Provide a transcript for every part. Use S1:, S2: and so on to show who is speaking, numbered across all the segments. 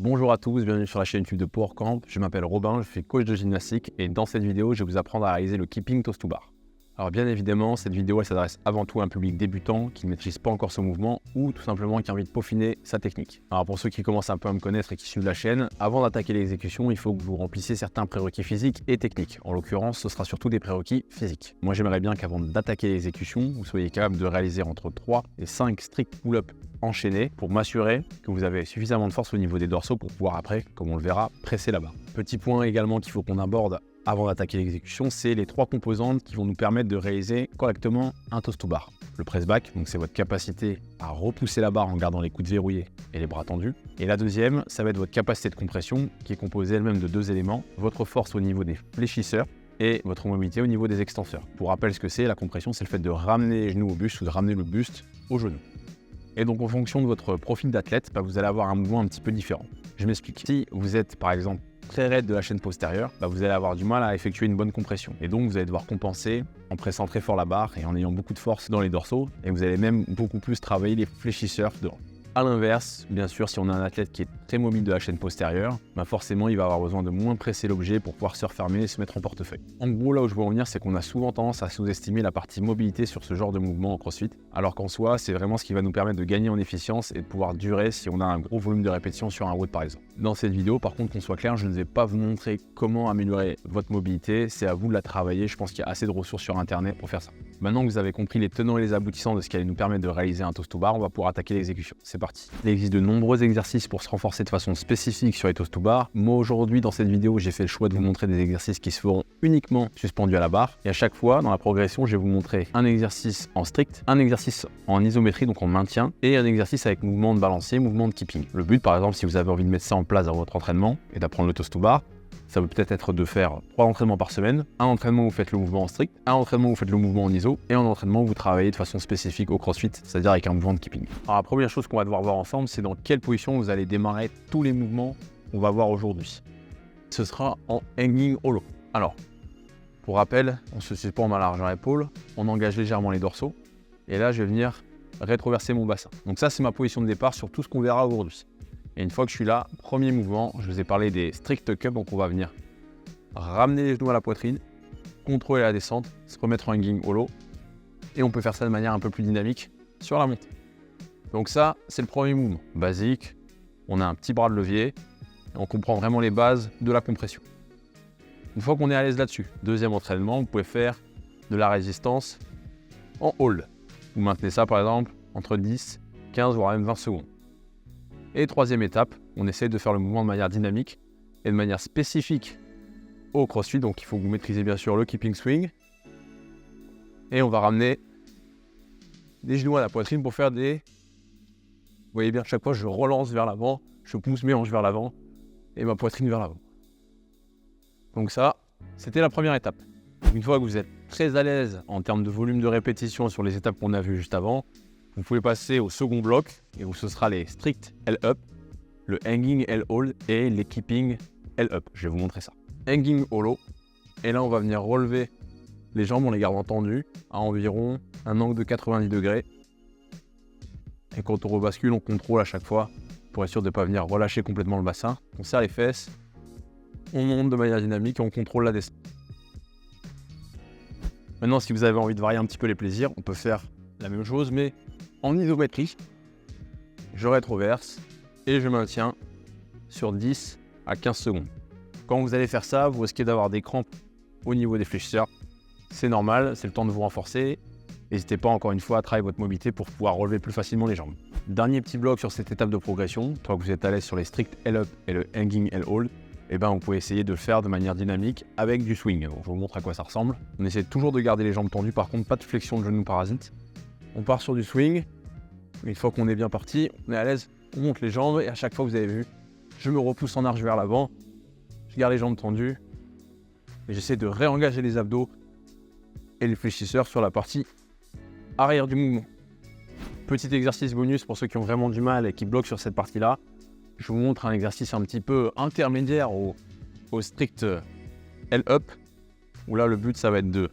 S1: Bonjour à tous, bienvenue sur la chaîne YouTube de PowerCamp. Je m'appelle Robin, je suis coach de gymnastique et dans cette vidéo, je vais vous apprendre à réaliser le keeping toes to bar. Alors bien évidemment, cette vidéo elle s'adresse avant tout à un public débutant qui ne maîtrise pas encore ce mouvement ou tout simplement qui a envie de peaufiner sa technique. Alors pour ceux qui commencent un peu à me connaître et qui suivent la chaîne, avant d'attaquer l'exécution, il faut que vous remplissiez certains prérequis physiques et techniques. En l'occurrence, ce sera surtout des prérequis physiques. Moi j'aimerais bien qu'avant d'attaquer l'exécution, vous soyez capable de réaliser entre 3 et 5 strict pull-ups enchaînés pour m'assurer que vous avez suffisamment de force au niveau des dorsaux pour pouvoir après, comme on le verra, presser la barre. Petit point également qu'il faut qu'on aborde avant d'attaquer l'exécution, c'est les 3 composantes qui vont nous permettre de réaliser correctement un toes to bar. Le press back, donc c'est votre capacité à repousser la barre en gardant les coudes verrouillés et les bras tendus. Et la deuxième, ça va être votre capacité de compression qui est composée elle-même de 2 éléments, votre force au niveau des fléchisseurs et votre mobilité au niveau des extenseurs. Pour rappel, ce que c'est, la compression, c'est le fait de ramener les genoux au buste ou de ramener le buste au genou. Et donc en fonction de votre profil d'athlète, vous allez avoir un mouvement un petit peu différent. Je m'explique. Si vous êtes par exemple très raide de la chaîne postérieure, vous allez avoir du mal à effectuer une bonne compression. Et donc vous allez devoir compenser en pressant très fort la barre et en ayant beaucoup de force dans les dorsaux. Et vous allez même beaucoup plus travailler les fléchisseurs devant. A l'inverse, bien sûr, si on a un athlète qui est très mobile de la chaîne postérieure, forcément il va avoir besoin de moins presser l'objet pour pouvoir se refermer et se mettre en portefeuille. En gros, là où je veux en venir, c'est qu'on a souvent tendance à sous-estimer la partie mobilité sur ce genre de mouvement en crossfit, alors qu'en soi, c'est vraiment ce qui va nous permettre de gagner en efficience et de pouvoir durer si on a un gros volume de répétition sur un route par exemple. Dans cette vidéo, par contre, qu'on soit clair, je ne vais pas vous montrer comment améliorer votre mobilité, c'est à vous de la travailler, je pense qu'il y a assez de ressources sur internet pour faire ça. Maintenant que vous avez compris les tenants et les aboutissants de ce qui allait nous permettre de réaliser un toes to bar, on va pouvoir attaquer l'exécution. C'est parti. Il existe de nombreux exercices pour se renforcer de façon spécifique sur les toes to bar. Moi aujourd'hui dans cette vidéo, j'ai fait le choix de vous montrer des exercices qui se feront uniquement suspendus à la barre. Et à chaque fois dans la progression, je vais vous montrer un exercice en strict, un exercice en isométrie, donc en maintien, et un exercice avec mouvement de balancier, mouvement de keeping. Le but par exemple, si vous avez envie de mettre ça en place dans votre entraînement et d'apprendre le toes to bar, ça peut peut-être être de faire 3 entraînements par semaine. Un entraînement où vous faites le mouvement en strict, un entraînement où vous faites le mouvement en iso, et un entraînement où vous travaillez de façon spécifique au crossfit, c'est-à-dire avec un mouvement de keeping. Alors la première chose qu'on va devoir voir ensemble, c'est dans quelle position vous allez démarrer tous les mouvements qu'on va voir aujourd'hui. Ce sera en hanging hollow. Alors, pour rappel, on se suspend en main large à l'épaule, on engage légèrement les dorsaux, et là je vais venir rétroverser mon bassin. Donc ça c'est ma position de départ sur tout ce qu'on verra aujourd'hui. Et une fois que je suis là, premier mouvement, je vous ai parlé des strict cups, donc on va venir ramener les genoux à la poitrine, contrôler la descente, se remettre en hanging hollow, et on peut faire ça de manière un peu plus dynamique sur la montée. Donc ça, c'est le premier mouvement. Basique, on a un petit bras de levier, et on comprend vraiment les bases de la compression. Une fois qu'on est à l'aise là-dessus, deuxième entraînement, vous pouvez faire de la résistance en hold. Vous maintenez ça par exemple entre 10, 15 voire même 20 secondes. Et troisième étape, on essaie de faire le mouvement de manière dynamique et de manière spécifique au crossfit. Donc il faut que vous maîtrisez bien sûr le keeping swing. Et on va ramener des genoux à la poitrine pour faire des... Vous voyez bien, chaque fois je relance vers l'avant, je pousse mes hanches vers l'avant et ma poitrine vers l'avant. Donc ça, c'était la première étape. Une fois que vous êtes très à l'aise en termes de volume de répétition sur les étapes qu'on a vues juste avant, vous pouvez passer au second bloc et où ce sera les strict L-up, le hanging L-hold et les keeping L-up. Je vais vous montrer ça. Hanging hollow. Et là, on va venir relever les jambes en les gardant tendues à environ un angle de 90 degrés. Et quand on rebascule, on contrôle à chaque fois pour être sûr de ne pas venir relâcher complètement le bassin. On serre les fesses, on monte de manière dynamique et on contrôle la descente. Maintenant, si vous avez envie de varier un petit peu les plaisirs, on peut faire la même chose, mais en isométrie. Je rétroverse et je maintiens sur 10 à 15 secondes. Quand vous allez faire ça, vous risquez d'avoir des crampes au niveau des fléchisseurs. C'est normal, c'est le temps de vous renforcer. N'hésitez pas encore une fois à travailler votre mobilité pour pouvoir relever plus facilement les jambes. Dernier petit bloc sur cette étape de progression, une fois que vous êtes à l'aise sur les strict L-up et le hanging L-hold, vous pouvez essayer de le faire de manière dynamique avec du swing. Donc, je vous montre à quoi ça ressemble. On essaie toujours de garder les jambes tendues, par contre pas de flexion de genoux parasite. On part sur du swing. Une fois qu'on est bien parti, on est à l'aise, on monte les jambes et à chaque fois vous avez vu, je me repousse en arche vers l'avant, je garde les jambes tendues et j'essaie de réengager les abdos et les fléchisseurs sur la partie arrière du mouvement. Petit exercice bonus pour ceux qui ont vraiment du mal et qui bloquent sur cette partie-là. Je vous montre un exercice un petit peu intermédiaire au strict L-up, où là le but ça va être de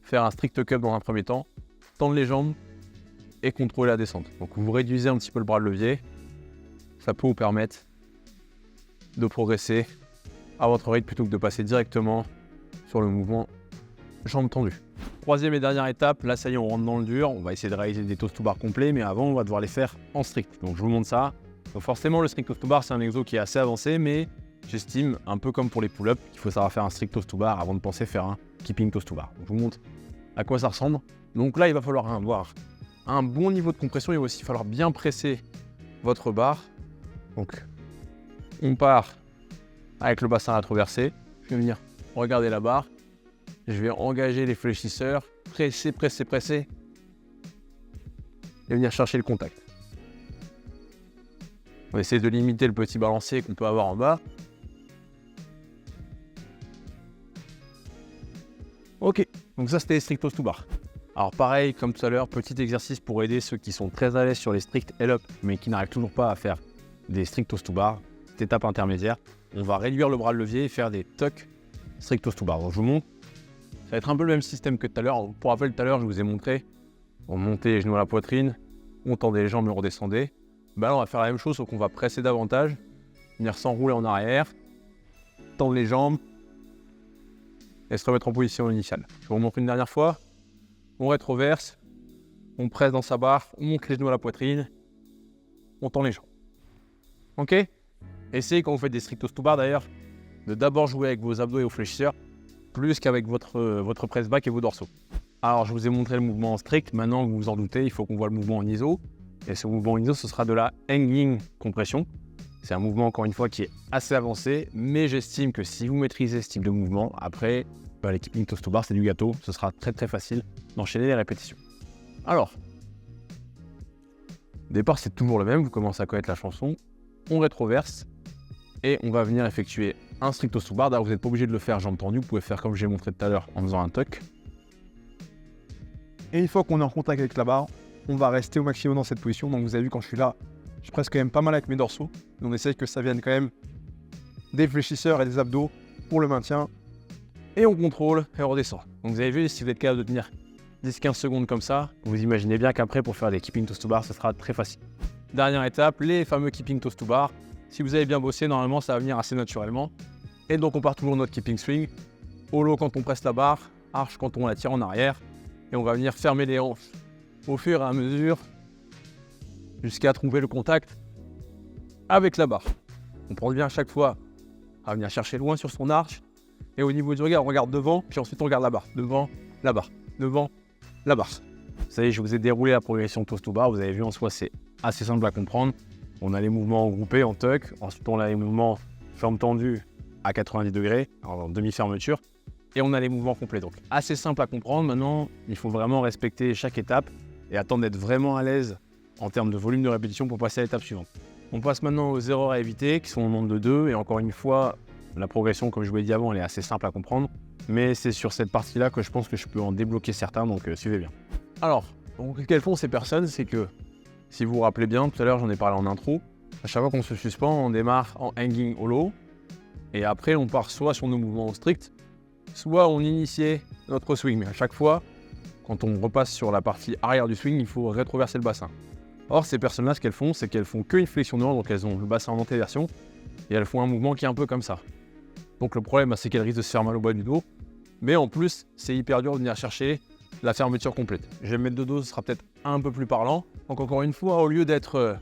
S1: faire un strict cup dans un premier temps, tendre les jambes et contrôler la descente. Donc vous réduisez un petit peu le bras de levier, ça peut vous permettre de progresser à votre rythme plutôt que de passer directement sur le mouvement jambes tendues. Troisième et dernière étape, là ça y est, on rentre dans le dur. On va essayer de réaliser des toast to bar complets, mais avant on va devoir les faire en strict. Donc je vous montre ça. Donc forcément le strict toast to bar c'est un exo qui est assez avancé, mais j'estime, un peu comme pour les pull-ups, qu'il faut savoir faire un strict toast to bar avant de penser faire un keeping toast to bar. Donc je vous montre à quoi ça ressemble. Donc là il va falloir avoir un bon niveau de compression, il va aussi falloir bien presser votre barre. Donc on part avec le bassin rétroversé. Je vais venir regarder la barre. Je vais engager les fléchisseurs, presser, presser, presser. Et venir chercher le contact. On va essayer de limiter le petit balancier qu'on peut avoir en bas. Ok, donc ça c'était les strict toast to bar. Alors pareil, comme tout à l'heure, petit exercice pour aider ceux qui sont très à l'aise sur les strict L-up, mais qui n'arrivent toujours pas à faire des strict toast to bar. Cette étape intermédiaire, on va réduire le bras de levier et faire des tucks strict toast to bar. Donc je vous montre. Ça va être un peu le même système que tout à l'heure. Pour rappel, tout à l'heure, je vous ai montré. On montait les genoux à la poitrine, on tendait les jambes et on redescendait. Là, on va faire la même chose, sauf qu'on va presser davantage, venir s'enrouler en arrière, tendre les jambes et se remettre en position initiale. Je vous montre une dernière fois. On rétroverse, on presse dans sa barre, on monte les genoux à la poitrine, on tend les jambes. Ok ? Essayez quand vous faites des strict toast to bar d'ailleurs, de d'abord jouer avec vos abdos et vos fléchisseurs, plus qu'avec votre press back et vos dorsaux. Alors je vous ai montré le mouvement en strict, maintenant que vous vous en doutez, il faut qu'on voit le mouvement en iso. Et ce mouvement en iso, ce sera de la hanging compression. C'est un mouvement encore une fois qui est assez avancé, mais j'estime que si vous maîtrisez ce type de mouvement, après, les keeping toast to bar c'est du gâteau, ce sera très très facile d'enchaîner les répétitions. Alors, au départ c'est toujours le même, vous commencez à connaître la chanson, on rétroverse et on va venir effectuer un strict toast to bar. D'ailleurs, vous n'êtes pas obligé de le faire jambes tendues, vous pouvez faire comme j'ai montré tout à l'heure en faisant un tuck. Et une fois qu'on est en contact avec la barre, on va rester au maximum dans cette position. Donc vous avez vu quand je suis là, je presse quand même pas mal avec mes dorsaux. Donc on essaye que ça vienne quand même des fléchisseurs et des abdos pour le maintien. Et on contrôle et on redescend. Donc vous avez vu, si vous êtes capable de tenir 10-15 secondes comme ça, vous imaginez bien qu'après pour faire des keeping toast to bar, ce sera très facile. Dernière étape, les fameux keeping toast to bar. Si vous avez bien bossé, normalement ça va venir assez naturellement. Et donc on part toujours notre keeping swing. Holo quand on presse la barre, arche quand on la tire en arrière. Et on va venir fermer les hanches au fur et à mesure jusqu'à trouver le contact avec la barre. On prend bien à chaque fois à venir chercher loin sur son arche. Et au niveau du regard, on regarde devant, puis ensuite on regarde la barre. Devant, la barre. Devant, la barre. Vous savez, je vous ai déroulé la progression toast to bar. Vous avez vu, en soi, c'est assez simple à comprendre. On a les mouvements groupés en tuck. Ensuite, on a les mouvements jambes tendues à 90 degrés, en demi-fermeture. Et on a les mouvements complets. Donc, assez simple à comprendre. Maintenant, il faut vraiment respecter chaque étape et attendre d'être vraiment à l'aise en termes de volume de répétition pour passer à l'étape suivante. On passe maintenant aux erreurs à éviter, qui sont au nombre de 2. Et encore une fois, la progression, comme je vous l'ai dit avant, elle est assez simple à comprendre. Mais c'est sur cette partie-là que je pense que je peux en débloquer certains, donc suivez bien. Alors, donc, quelles font ces personnes? C'est que, si vous vous rappelez bien, tout à l'heure j'en ai parlé en intro, à chaque fois qu'on se suspend, on démarre en hanging hollow. Et après, on part soit sur nos mouvements stricts, soit on initiait notre swing. Mais à chaque fois, quand on repasse sur la partie arrière du swing, il faut rétroverser le bassin. Or, ces personnes-là, ce qu'elles font, c'est qu'elles font qu'une flexion de hanche, donc elles ont le bassin en antéversion, et elles font un mouvement qui est un peu comme ça. Donc le problème, c'est qu'elles risquent de se faire mal au bas du dos, mais en plus, c'est hyper dur de venir chercher la fermeture complète. Je vais mettre de dos, ce sera peut-être un peu plus parlant. Donc encore une fois, au lieu d'être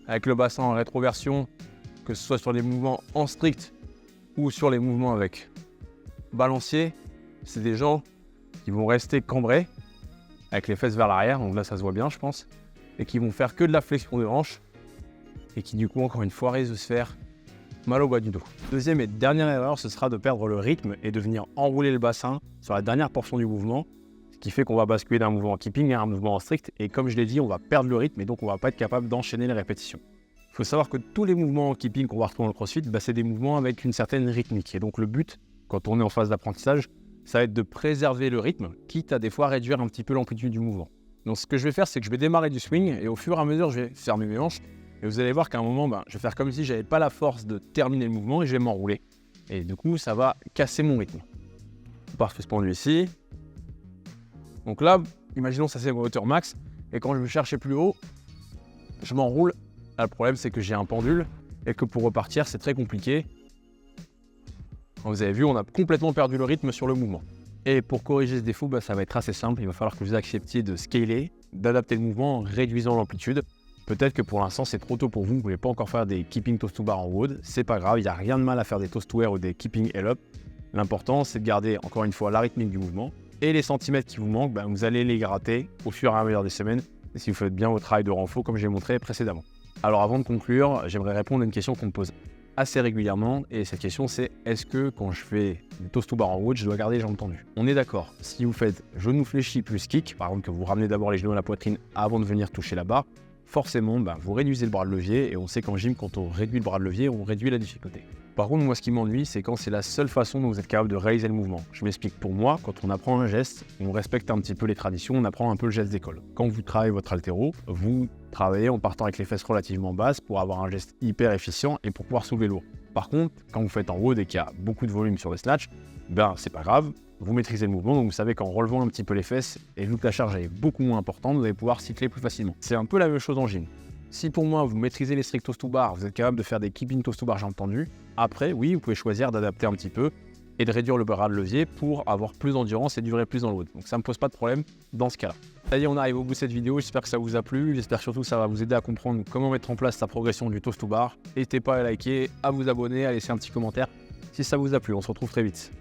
S1: avec le bassin en rétroversion, que ce soit sur les mouvements en strict ou sur les mouvements avec balancier, c'est des gens qui vont rester cambrés avec les fesses vers l'arrière, donc là ça se voit bien je pense, et qui vont faire que de la flexion de hanche et qui du coup encore une fois risquent de se faire mal au bas du dos. Deuxième et dernière erreur, ce sera de perdre le rythme et de venir enrouler le bassin sur la dernière portion du mouvement, ce qui fait qu'on va basculer d'un mouvement en keeping à un mouvement en strict, et comme je l'ai dit, on va perdre le rythme et donc on va pas être capable d'enchaîner les répétitions. Il faut savoir que tous les mouvements en keeping qu'on va retrouver dans le crossfit, c'est des mouvements avec une certaine rythmique, et donc le but, quand on est en phase d'apprentissage, ça va être de préserver le rythme, quitte à des fois réduire un petit peu l'amplitude du mouvement. Donc ce que je vais faire, c'est que je vais démarrer du swing, et au fur et à mesure, je vais fermer mes hanches. Et vous allez voir qu'à un moment, je vais faire comme si j'avais pas la force de terminer le mouvement et je vais m'enrouler. Et du coup, ça va casser mon rythme. On part suspendu ici. Donc là, imaginons ça c'est ma hauteur max. Et quand je veux chercher plus haut, je m'enroule. Là, le problème, c'est que j'ai un pendule et que pour repartir, c'est très compliqué. Vous avez vu, on a complètement perdu le rythme sur le mouvement. Et pour corriger ce défaut, ça va être assez simple. Il va falloir que vous acceptiez de scaler, d'adapter le mouvement en réduisant l'amplitude. Peut-être que pour l'instant, c'est trop tôt pour vous. Vous ne pouvez pas encore faire des keeping toes to bar en WOD. C'est pas grave, il n'y a rien de mal à faire des toes to air ou des keeping held up. L'important, c'est de garder encore une fois la rythmique du mouvement. Et les centimètres qui vous manquent, vous allez les gratter au fur et à mesure des semaines. Et si vous faites bien votre travail de renfort, comme j'ai montré précédemment. Alors avant de conclure, j'aimerais répondre à une question qu'on me pose assez régulièrement. Et cette question, c'est est-ce que quand je fais des toes to bar en WOD, je dois garder les jambes tendues? On est d'accord. Si vous faites genou fléchi plus kick, par exemple que vous ramenez d'abord les genoux à la poitrine avant de venir toucher la barre, forcément, vous réduisez le bras de levier et on sait qu'en gym, quand on réduit le bras de levier, on réduit la difficulté. Par contre, moi, ce qui m'ennuie, c'est quand c'est la seule façon dont vous êtes capable de réaliser le mouvement. Je m'explique. Pour moi, quand on apprend un geste, on respecte un petit peu les traditions, on apprend un peu le geste d'école. Quand vous travaillez votre haltéro, vous travaillez en partant avec les fesses relativement basses pour avoir un geste hyper efficient et pour pouvoir soulever lourd. Par contre, quand vous faites en WOD et qu'il y a beaucoup de volume sur les snatchs, c'est pas grave, vous maîtrisez le mouvement, donc vous savez qu'en relevant un petit peu les fesses et vu que la charge est beaucoup moins importante, vous allez pouvoir cycler plus facilement. C'est un peu la même chose en gym. Si pour moi, vous maîtrisez les strict toes to bar, vous êtes capable de faire des keeping toes to bar jambes tendues, après, oui, vous pouvez choisir d'adapter un petit peu et de réduire le bras de levier pour avoir plus d'endurance et durer plus dans le WOD. Donc ça ne me pose pas de problème dans ce cas-là. Ça y est, on arrive au bout de cette vidéo, j'espère que ça vous a plu, j'espère surtout que ça va vous aider à comprendre comment mettre en place la progression du toes to bar. N'hésitez pas à liker, à vous abonner, à laisser un petit commentaire si ça vous a plu, on se retrouve très vite.